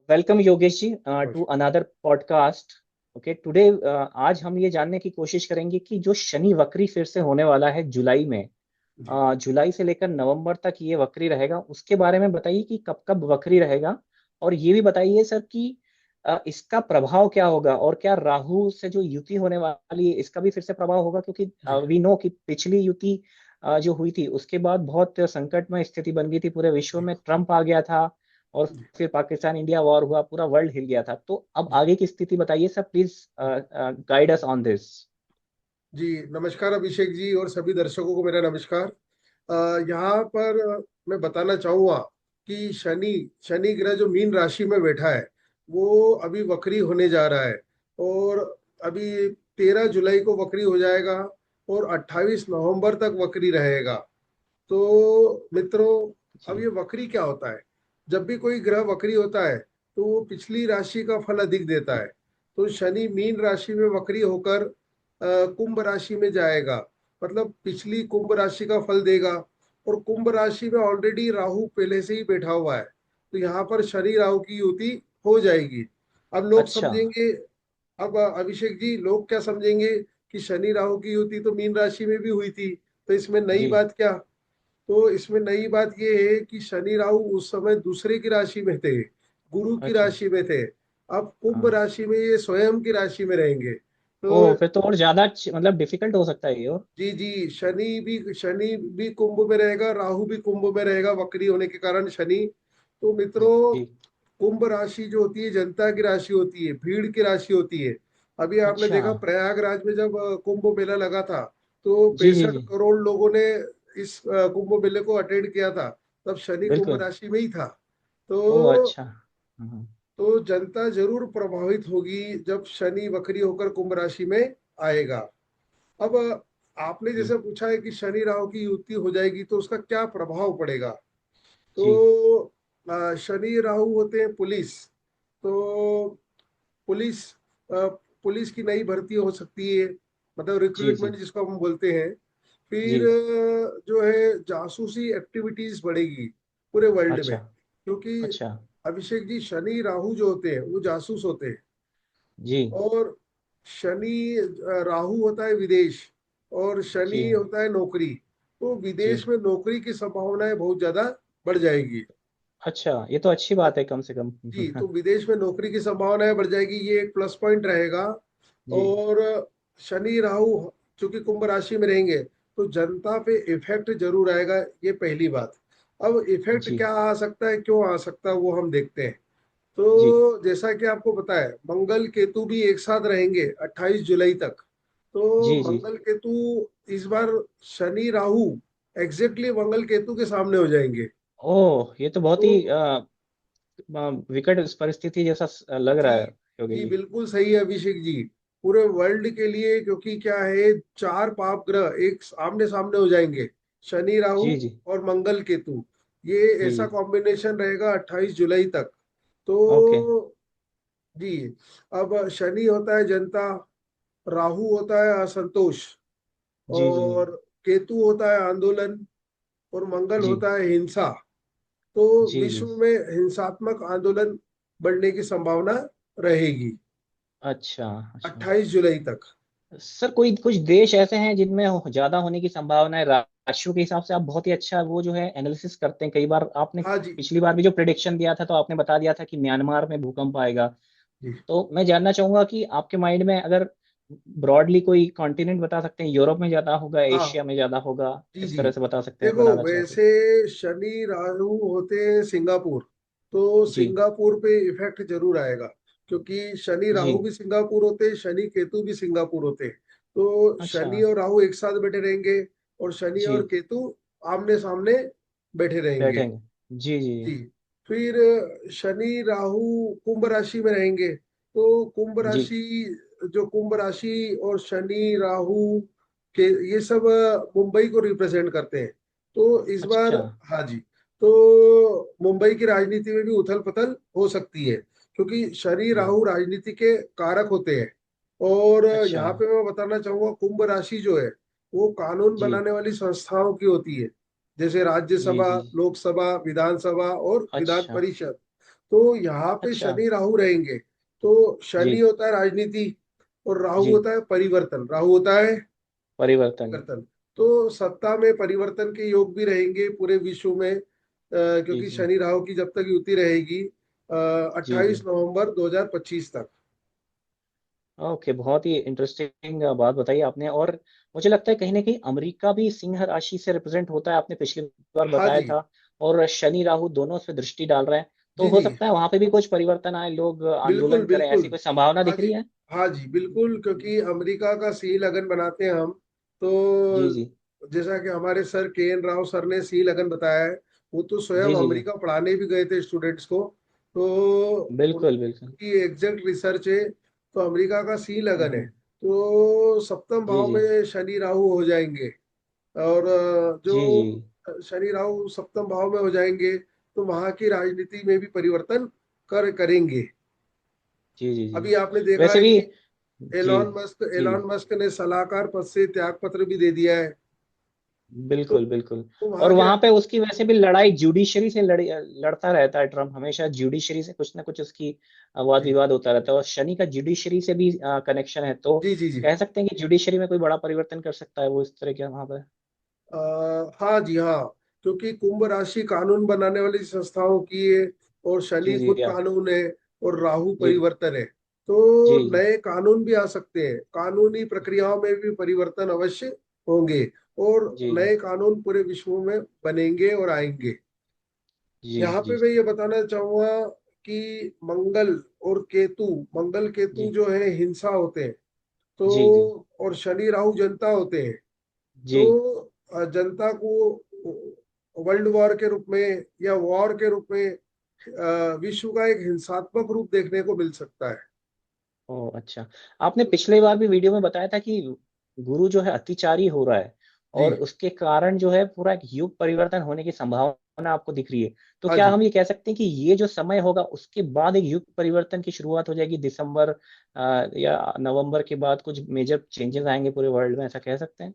Welcome Yogesh ji to नमस्कार। Another podcast. Okay today आज हम ये जानने की कोशिश करेंगे कि जो शनि वक्री फिर से होने वाला है जुलाई में। जी जुलाई से लेकर नवंबर तक ये वक्री रहेगा, उसके बारे में बताइए कि कब कब वक्री रहेगा। और ये भी बताइए सर कि इसका प्रभाव क्या होगा, और क्या राहु से जो युति होने वाली है इसका भी फिर से प्रभाव होगा, क्योंकि जी वी नो कि पिछली युति जो हुई थी उसके बाद बहुत संकटमय स्थिति बन गई थी पूरे विश्व जी में, ट्रम्प आ गया था। और जी फिर पाकिस्तान इंडिया वॉर हुआ, पूरा वर्ल्ड हिल गया था। तो अब जी आगे की स्थिति बताइए sir, please guide us on this. जी। नमस्कार अभिषेक जी और सभी दर्शकों को मेरा नमस्कार। यहाँ पर मैं बताना चाहूँगा कि शनि शनि ग्रह जो मीन राशि में बैठा है वो अभी वक्री होने जा रहा है। और अभी 13 जुलाई को वक्री हो जाएगा और 28 नवंबर तक वक्री रहेगा। तो मित्रों, अब जी। ये वक्री क्या होता है? जब भी कोई ग्रह वक्री होता है तो वो पिछली राशि का फल अधिक देता है। तो शनि मीन राशि में वक्री होकर कुंभ राशि में जाएगा, मतलब पिछली कुंभ राशि का फल देगा। और कुंभ राशि में ऑलरेडी राहु पहले से ही बैठा हुआ है, तो यहाँ पर शनि राहु की युति हो जाएगी। अब लोग अच्छा। समझेंगे, अब अभिषेक जी, लोग क्या समझेंगे कि शनि राहु की युति तो मीन राशि में भी हुई थी, तो इसमें नई जी। बात क्या? तो इसमें नई बात यह है कि शनि राहु उस समय दूसरे की राशि में थे, गुरु की अच्छा। राशि में थे। अब कुंभ हाँ। राशि में ये स्वयं की राशि में रहेंगे। तो ओ, फिर तो और ज्यादा मतलब डिफिकल्ट हो सकता है ये। और जी जी, शनि भी कुंभ में रहेगा, राहु भी कुंभ में रहेगा वक्री होने के कारण शनि। तो मित्रों, जी। कुंभ राशि जो होती है जनता की राशि होती है, भीड़ की राशि होती है। अभी आपने अच्छा। देखा प्रयागराज में जब कुंभ मेला लगा था तो जी जी 65 जी। करोड़ लोगों ने इस कुंभ मेले को अटेंड किया था। तब शनि कुंभ बिल्कुल। राशि में ही था। ओ तो अच्छा। हाँ। तो जनता जरूर प्रभावित होगी जब शनि वक्री होकर कुंभ राशि में आएगा। अब आपने जी जैसे पूछा है कि शनि राहु की युति हो जाएगी तो उसका क्या प्रभाव पड़ेगा। जी तो शनि राहु होते हैं पुलिस। तो पुलिस पुलिस की नई भर्ती हो सकती है, मतलब जी रिक्रूटमेंट जी जिसको हम बोलते हैं। जी। फिर जो है जासूसी एक्टिविटीज बढ़ेगी पूरे वर्ल्ड में, अच्छा। क्योंकि अच्छा। अभिषेक जी, शनि राहु जो होते हैं वो जासूस होते हैं। जी और शनि राहु होता है विदेश, और जी शनि होता है नौकरी। तो जी। विदेश में नौकरी की संभावनाएं बहुत ज्यादा बढ़ जाएगी। अच्छा, ये तो अच्छी बात है कम से कम। जी, तो विदेश में नौकरी की संभावनाएं बढ़ जाएगी, ये एक प्लस पॉइंट रहेगा। जी और शनि राहु चूंकि कुंभ राशि में रहेंगे तो जनता पे इफेक्ट जरूर आएगा, ये पहली बात। अब इफेक्ट जी क्या आ सकता है, क्यों आ सकता है, वो हम देखते हैं। जी तो जैसा कि आपको पता है, मंगल केतु भी एक साथ रहेंगे 28 जुलाई तक। तो जी जी। मंगल केतु इस बार शनि राहु एग्जैक्टली मंगल केतु के सामने हो जाएंगे। ओह, ये तो बहुत तो ही विकट परिस्थिति जैसा लग जी रहा है योगी जी, जी। बिल्कुल सही है अभिषेक जी, पूरे वर्ल्ड के लिए। क्योंकि क्या है, चार पाप ग्रह एक आमने सामने हो जाएंगे, शनि राहु जी जी और मंगल केतु। ये जी ऐसा जी। कॉम्बिनेशन रहेगा 28 जुलाई तक। ओके। तो जी, अब शनि होता है जनता, राहु होता है असंतोष, जी जी और केतु होता है आंदोलन, और मंगल जी होता है हिंसा। तो जी जी। विश्व में हिंसात्मक आंदोलन बढ़ने की संभावना रहेगी अच्छा अच्छा। 28 जुलाई तक। सर कोई कुछ देश ऐसे हैं जिनमें ज्यादा होने की संभावना है? राशियों के हिसाब से आप बहुत ही अच्छा वो जो है एनालिसिस करते हैं। कई बार आपने हाँ जी पिछली बार भी जो प्रेडिक्शन दिया था तो आपने बता दिया था कि म्यांमार में भूकंप आएगा। जी तो मैं जानना चाहूंगा कि आपके माइंड में अगर ब्रॉडली कोई कॉन्टिनेंट बता सकते हैं, यूरोप में ज्यादा होगा, हाँ एशिया में ज्यादा होगा, जी इस जी। तरह से बता सकते हैं, देखो, बताना चाहे तो। वैसे शनि राहु होते हैं सिंगापुर, तो जी सिंगापुर पे इफेक्ट जरूर आएगा। क्योंकि शनि जी। राहु भी सिंगापुर होते हैं, शनि केतु भी सिंगापुर होते हैं। तो अच्छा। शनि और राहु एक साथ बैठे रहेंगे, और शनि और जी। केतु आमने सामने बैठे रहेंगे। बैठेंगे। जी जी जी। फिर शनि राहु कुंभ राशि में रहेंगे। तो कुंभ जी। राशि, जो कुंभ राशि और शनि राहु के, ये सब मुंबई को रिप्रेजेंट करते हैं। तो इस बार, अच्छा। हाँ जी, तो मुंबई की राजनीति में भी उथल पुथल हो सकती है, क्योंकि शनि ओ। राहु राजनीति के कारक होते हैं। और अच्छा। यहाँ पे मैं बताना चाहूंगा, कुंभ राशि जो है वो कानून जी बनाने वाली संस्थाओं की होती है, जैसे जी राज्यसभा, जी। लोकसभा, विधानसभा और विधान अच्छा। परिषद। तो यहाँ पे अच्छा। शनि राहु रहेंगे। तो शनि जी होता है राजनीति और राहु जी। होता है परिवर्तन, राहु होता है परिवर्तन। परिवर्तन। तो सत्ता में परिवर्तन के योग भी रहेंगे पूरे विश्व में, जी क्योंकि जी शनि राहु की जब तक युति रहेगी जी जी। 28 नवंबर 2025 तक। ओके, बहुत ही इंटरेस्टिंग बात बताई आपने। और मुझे लगता है कहीं ना कहीं अमेरिका भी सिंह राशि से रिप्रेजेंट होता है, आपने पिछली बार हाँ बताया जी, था। और शनि राहु दोनों उस पर दृष्टि डाल रहे हैं, तो जी हो जी, सकता है वहां पे भी कुछ परिवर्तन आए, लोग बिल्कुल आंदोलन करें, बिल्कुल। ऐसी कोई संभावना हाँ दिख जी, रही है? हाँ जी बिल्कुल, क्योंकि अमेरिका का सी लगन बनाते हैं हम। तो जी जी जैसा कि हमारे सर KN राव सर ने सी लगन बताया है, वो तो स्वयं जी जी जी। अमेरिका पढ़ाने भी गए थे स्टूडेंट्स को। तो बिल्कुल बिल्कुल। उनकी एग्जैक्ट रिसर्च है। तो अमेरिका का सी लगन है। हम्म। तो सप्तम जी भाव जी में शनि राहु हो जाएंगे। और जी जी जो शनि राहु सप्तम भाव में हो जाएंगे तो वहां की राजनीति में भी परिवर्तन करेंगे। जी जी जी। अभी आपने देखा वैसे है भी। कि जी जी। एलॉन मस्क ने सलाहकार पद से त्याग पत्र भी दे दिया है। तो, बिल्कुल बिल्कुल। तो और वहां की वहां पे उसकी वैसे भी लड़ाई जुडिशरी से लड़ता रहता है ट्रम्प, हमेशा जुडिशरी से कुछ ना कुछ उसकी वाद जी विवाद होता रहता है। और शनि का जुडिशरी से भी कनेक्शन है, तो जी जी जी। कह सकते हैं कि जुडिशरी में कोई बड़ा परिवर्तन कर सकता है वो, इस तरह के वहां पर। हाँ जी हाँ, क्योंकि कुंभ राशि कानून बनाने वाली संस्थाओं की है और जी शनि जी खुद कानून है और राहु जी परिवर्तन है। जी तो जी नए कानून भी आ सकते हैं, कानूनी प्रक्रियाओं में भी परिवर्तन अवश्य होंगे और जी नए कानून पूरे विश्व में बनेंगे और आएंगे। जी यहाँ जी पे मैं ये बताना चाहूंगा कि मंगल केतु जी जो है हिंसा होते हैं। तो जी जी और शनि राहु जनता होते हैं। जी तो जनता को वर्ल्ड वॉर के रूप में या वॉर के रूप में विश्व का एक हिंसात्मक रूप देखने को मिल सकता है। ओ अच्छा। आपने पिछले बार भी वीडियो में बताया था कि गुरु जो है अतिचारी हो रहा है, जी, और उसके कारण जो है पूरा एक युग परिवर्तन होने की संभावना आपको दिख रही है। तो हाँ क्या जी, हम ये कह सकते हैं कि ये जो समय होगा उसके बाद एक युग परिवर्तन की शुरुआत हो जाएगी, दिसंबर या नवंबर के बाद कुछ मेजर चेंजेस आएंगे पूरे वर्ल्ड में, ऐसा कह सकते हैं?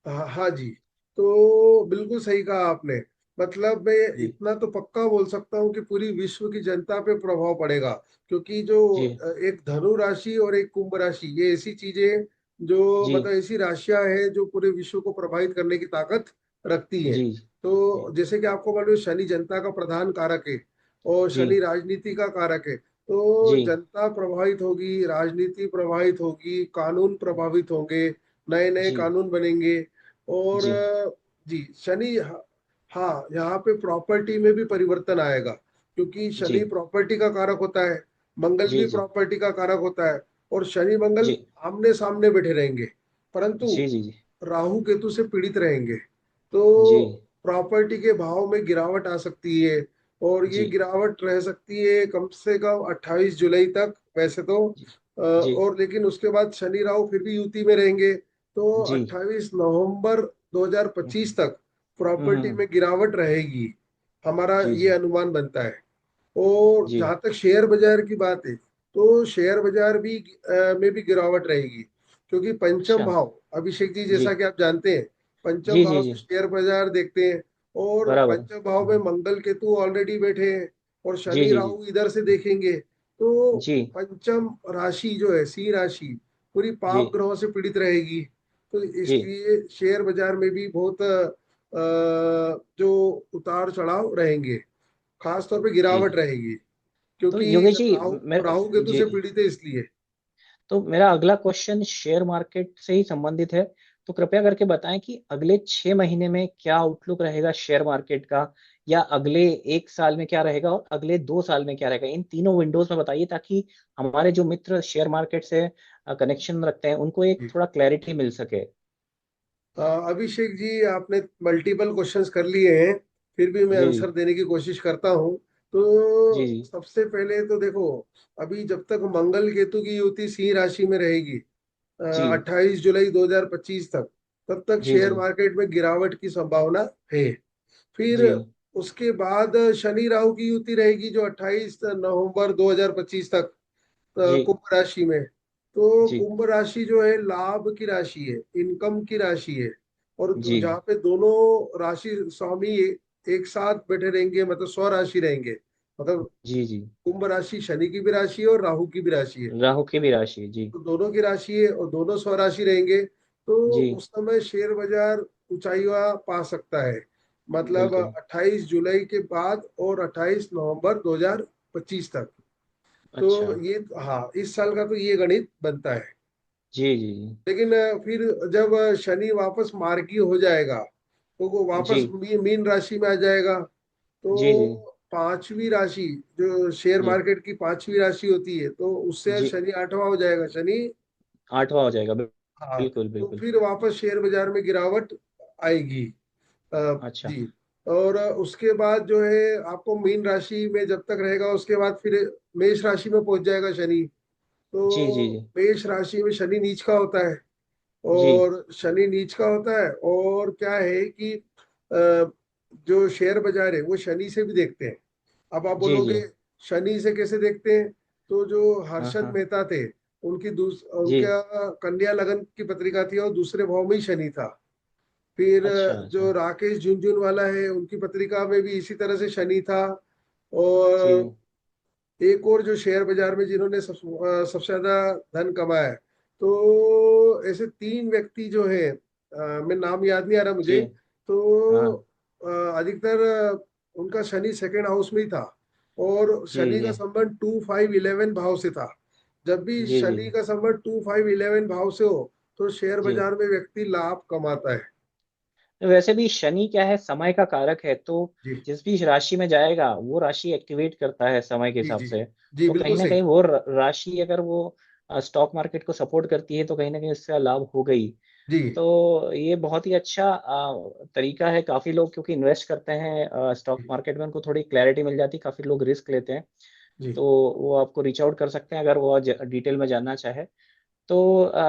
हाँ हाँ जी। तो बिल्कुल सही कहा आपने। मतलब मैं जी इतना तो पक्का बोल सकता हूँ कि पूरी विश्व की जनता पे प्रभाव पड़ेगा, क्योंकि जो जी एक धनु राशि और एक कुंभ राशि, ये ऐसी चीजें हैं जो जी मतलब ऐसी राशियां हैं जो पूरे विश्व को प्रभावित करने की ताकत रखती हैं। जी जी तो जैसे कि आपको मालूम है, शनि जनता का प्रधान कारक है और जी शनि राजनीति का कारक है। तो जी जनता प्रभावित होगी, राजनीति प्रभावित होगी, कानून प्रभावित होंगे, नए नए जी कानून बनेंगे। और जी जी शनि, हाँ यहाँ पे प्रॉपर्टी में भी परिवर्तन आएगा, क्योंकि जी शनि प्रॉपर्टी का कारक होता है, मंगल जी भी जी प्रॉपर्टी का कारक होता है। और शनि मंगल जी आमने सामने बैठे रहेंगे, परंतु जी जी राहु केतु से पीड़ित रहेंगे। जी तो प्रॉपर्टी के भाव में गिरावट आ सकती है। और ये जी गिरावट रह सकती है कम से कम 28 जुलाई तक वैसे तो। जी जी और लेकिन उसके बाद शनि राहु फिर भी युति में रहेंगे। तो जी 28 नवंबर 2025 तक प्रॉपर्टी हम्म। में गिरावट रहेगी, हमारा जी ये जी अनुमान बनता है। और जी। जहां तक शेयर बाजार की बात है, तो शेयर बाजार भी में भी गिरावट रहेगी, क्योंकि पंचम अच्छा। भाव, अभिषेक जी जी जैसा कि आप जानते हैं, पंचम जी जी भाव जी। से शेयर बाजार देखते हैं। और बराबर। पंचम भाव में मंगल केतु ऑलरेडी बैठे हैं और जी शनि जी जी राहु इधर से देखेंगे। तो जी पंचम राशि जो है सी राशि पूरी जी पाप ग्रहों से पीड़ित रहेगी। तो जी इसलिए शेयर बाजार में भी बहुत जो उतार चढ़ाव रहेंगे, खास तौर पे जी। गिरावट रहेगी, तो क्योंकि योगेश जी, राहु राहु केतु जी, से पीड़ित है इसलिए। तो मेरा अगला क्वेश्चन शेयर मार्केट से ही संबंधित है। तो कृपया करके बताएं कि अगले 6 महीने में क्या आउटलुक रहेगा शेयर मार्केट का, या अगले 1 साल में क्या रहेगा, और अगले 2 साल में क्या रहेगा, इन तीनों विंडोज में बताइए, ताकि हमारे जो मित्र शेयर मार्केट से कनेक्शन रखते हैं उनको एक जी, थोड़ा क्लैरिटी मिल सके। अभिषेक जी आपने मल्टीपल क्वेश्चंस कर लिए हैं, फिर भी मैं जी आंसर देने की कोशिश करता हूँ। तो जी जी सबसे पहले तो देखो, अभी जब तक मंगल केतु की युति सिंह राशि में रहेगी जी 28 जुलाई 2025 तक, तब तक जी शेयर जी मार्केट में गिरावट की संभावना है। फिर जी उसके बाद शनि राहु की युति रहेगी जो 28 नवंबर 2025 तक जी कुंभ राशि में। तो जी कुंभ राशि जो है लाभ की राशि है, इनकम की राशि है। और जी जहाँ पे दोनों राशि स्वामी एक साथ बैठे रहेंगे, मतलब 100 राशि रहेंगे, मतलब जी जी। कुंभ राशि शनि की भी राशि है और राहु की भी राशि है। राहु की भी राशि, जी। तो दोनों की राशि है और दोनों स्वराशि रहेंगे, तो जी। उस समय शेयर बाजार ऊंचाइयां पा सकता है। मतलब बिल्कुल। 28 जुलाई के बाद और 28 नवंबर 2025 तक। अच्छा। तो ये, हाँ, इस साल का तो ये गणित बनता है। जी जी जी। लेकिन फिर जब शनि वापस मार्गी हो जाएगा तो वो जी वापस मीन राशि में आ जाएगा। जी जी। तो पांचवी राशि, जो शेयर जी मार्केट की पांचवी राशि होती है, तो उससे जी। शनि आठवां हो जाएगा शनि। आठवां हो जाएगा, हाँ, बिल्कुल तो बिल्कुल। फिर वापस शेयर बाजार में गिरावट आएगी। अच्छा। जी। और उसके बाद जो है आपको मीन राशि में जब तक रहेगा, उसके बाद फिर मेष राशि में पहुंच जाएगा शनि। जी जी तो जी। मेष राशि में शनि नीच का होता है। जी और शनि नीच का होता है, और क्या है कि जो शेयर बाजार है वो शनि से भी देखते हैं। अब आप जी। जी। बोलोगे शनि से कैसे देखते हैं? तो जो हाँ हर्षद हाँ। मेहता थे, जी। उनका कन्या लगन की पत्रिका थी और दूसरे भाव में ही शनि था। फिर अच्छा जो अच्छा। राकेश झुनझुनवाला है, उनकी पत्रिका में भी इसी तरह से शनि था। जी और एक और जो शेयर बाजार में जिन्होंने सबसे ज्यादा धन कमाया है, तो ऐसे तीन व्यक्ति जो है, मैं नाम याद नहीं आ रहा जी। मुझे। तो हाँ। अधिकतर उनका शनि सेकंड हाउस में ही था। और जी शनि जी। का संबंध 2 5 11 भाव से था। जब भी जी जी। शनि का संबंध 2 5 11 भाव से हो, तो शेयर जी। बाजार में व्यक्ति लाभ कमाता है। तो वैसे भी शनि क्या है, समय का कारक है, तो जी जिस भी राशि में जाएगा वो राशि एक्टिवेट करता है समय के जी हिसाब जी। से। जी तो कहीं बिल्कुल ना सही। कहीं वो राशि अगर वो स्टॉक मार्केट को सपोर्ट करती है तो कहीं ना कहीं उससे लाभ हो गई। जी तो ये बहुत ही अच्छा तरीका है। काफी लोग क्योंकि इन्वेस्ट करते हैं स्टॉक जी मार्केट में, उनको थोड़ी क्लैरिटी मिल जाती है, काफी लोग रिस्क लेते हैं। जी। तो वो आपको रीच आउट कर सकते हैं अगर वो डिटेल में जानना चाहे तो।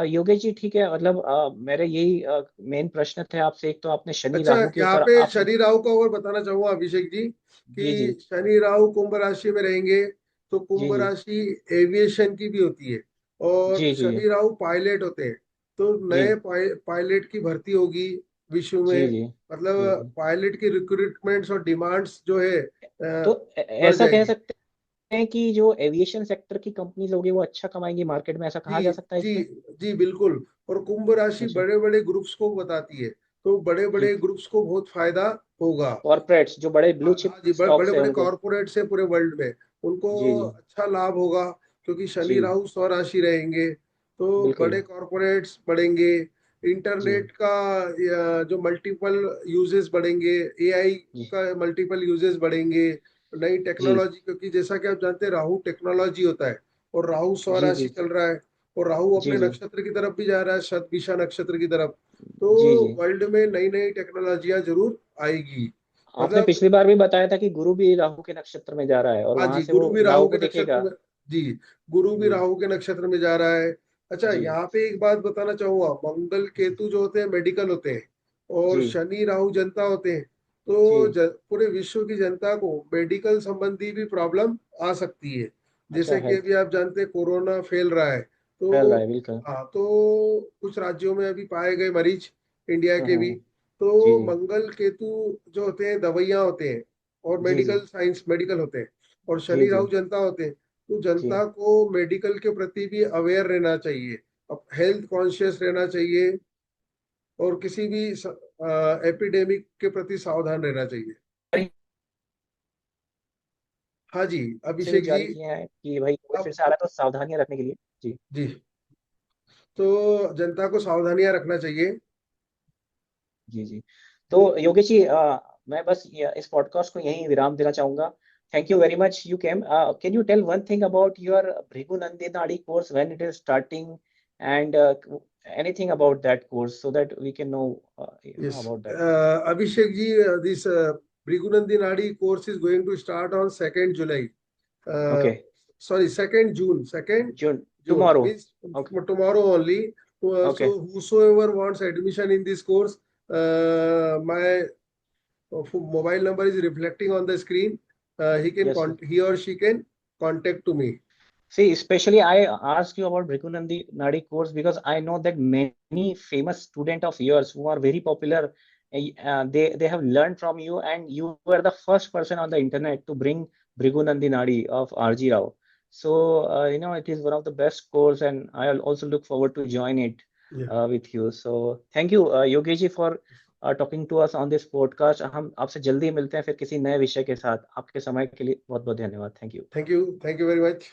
योगेश जी ठीक है, मतलब मेरे यही मेन प्रश्न थे आपसे। एक तो आपने शनि अच्छा, राहु के यहाँ ऊपर पे आपने। शनि राहु का और बताना चाहूंगा अभिषेक जी, जी जी। कि शनि राहु कुंभ राशि में रहेंगे। तो जी कुंभ जी। राशि एविएशन की भी होती है, और जी जी। शनि राहु पायलट होते हैं। तो जी नए पायलट की भर्ती होगी विश्व जी। में। जी जी मतलब जी। पायलट की रिक्रूटमेंट्स और डिमांड्स जो है तो बढ़ ऐसा कह जाएगी। सकते हैं कि जो एविएशन सेक्टर की कंपनीज होगी वो अच्छा कमाएंगी मार्केट में, ऐसा कहा जी जा सकता है इस जी पे। जी बिल्कुल। और कुंभ राशि अच्छा। बड़े बड़े ग्रुप्स को बताती है, तो बड़े जी। बड़े ग्रुप्स को बहुत फायदा होगा। कॉर्पोरेट्स जो बड़े ब्लू हाँ चिप हाँ जी, बड़े स्टॉक्स है बड़े उनको। कॉरपोरेट्स है पूरे वर्ल्ड में, उनको जी जी। अच्छा लाभ होगा। क्योंकि शनि जी। राहु स्वराशि रहेंगे, तो बिल्कुल। बड़े कॉरपोरेट्स बढ़ेंगे। जी इंटरनेट का जो मल्टीपल यूजेस बढ़ेंगे, एआई जी। का मल्टीपल यूजेस बढ़ेंगे। नई जी टेक्नोलॉजी, क्योंकि जैसा कि आप जानते हैं राहु टेक्नोलॉजी होता है, और राहु जी। स्वराशि जी चल रहा है। और राहु जी। अपने जी नक्षत्र की तरफ भी जा रहा है, शतभिषा नक्षत्र की तरफ। तो जी। जी। वर्ल्ड में नई नई टेक्नोलॉजियां जरूर आएगी। आपने मतलब, पिछली बार भी बताया था कि गुरु भी राहु के नक्षत्र में जा रहा है और हाँ वहां जी, से गुरु वो भी राहु राहु के को नक्षत्र देखेगा। में। जी, गुरु भी जी राहु के नक्षत्र में जा रहा है। अच्छा, जी। यहाँ पे एक बात बताना चाहूंगा, मंगल केतु जो होते हैं मेडिकल होते हैं, और जी शनि राहु जनता होते हैं। तो जी। पूरे विश्व की जनता को मेडिकल संबंधी भी प्रॉब्लम आ सकती है। अच्छा, जैसे कि हेल्थ अभी आप जानते हैं कोरोना फैल रहा है। फैल रहा तो है, बिल्कुल। हाँ, तो कुछ राज्यों में अभी पाए गए मरीज, इंडिया के भी। हम्म। जी तो जी। मंगल केतु जो होते हैं दवाइयाँ होते हैं, और जी जी। मेडिकल साइंस मेडिकल होते हैं। और जी शनि जी। राहु जनता होते हैं। तो जी जनता को मेडिकल के प्रति भी अवेयर रहना चाहिए, अब हेल्थ कॉन्शियस रहना चाहिए, और किसी भी एपिडेमिक के प्रति सावधान रहना चाहिए। हाँ जी, से भी अभिषेक जी। जारी किए हैं कि भाई कोई अब फिर से आ रहा है तो सावधानियां रखने के लिए। जी जी, तो जनता को सावधानियां रखना चाहिए। जी। जी। तो तो योगेश जी मैं बस इस पॉडकास्ट को यहीं विराम देना चाहूंगा। Thank you very much you came. Can you tell one thing about your Bhrigu Nandi Nadi course, when it is starting, and anything about that course so that we can know yes, about that. Abhishek ji, this Bhrigunandi Nadi course is going to start on 2 July, Okay. sorry, 2 June, 2 June Tomorrow. means Okay. tomorrow only. So Okay. whosoever wants admission in this course, my mobile number is reflecting on the screen. Yes. He or she can contact to me. See, especially I asked you about Bhrigunandi Nadi course because I know that many famous student of yours who are very popular, they have learned from you, and you were the first person on the internet to bring Bhrigunandi Nadi of RG Rao. So, it is one of the best course, and I'll also look forward to join it Yeah. with you. So, thank you, Yogesh ji, for talking to us on this podcast. हम आपसे जल्दी मिलते हैं फिर किसी नए विषय के साथ. आपके समय के लिए बहुत बहुत धन्यवाद. Thank you. Thank you. Thank you very much.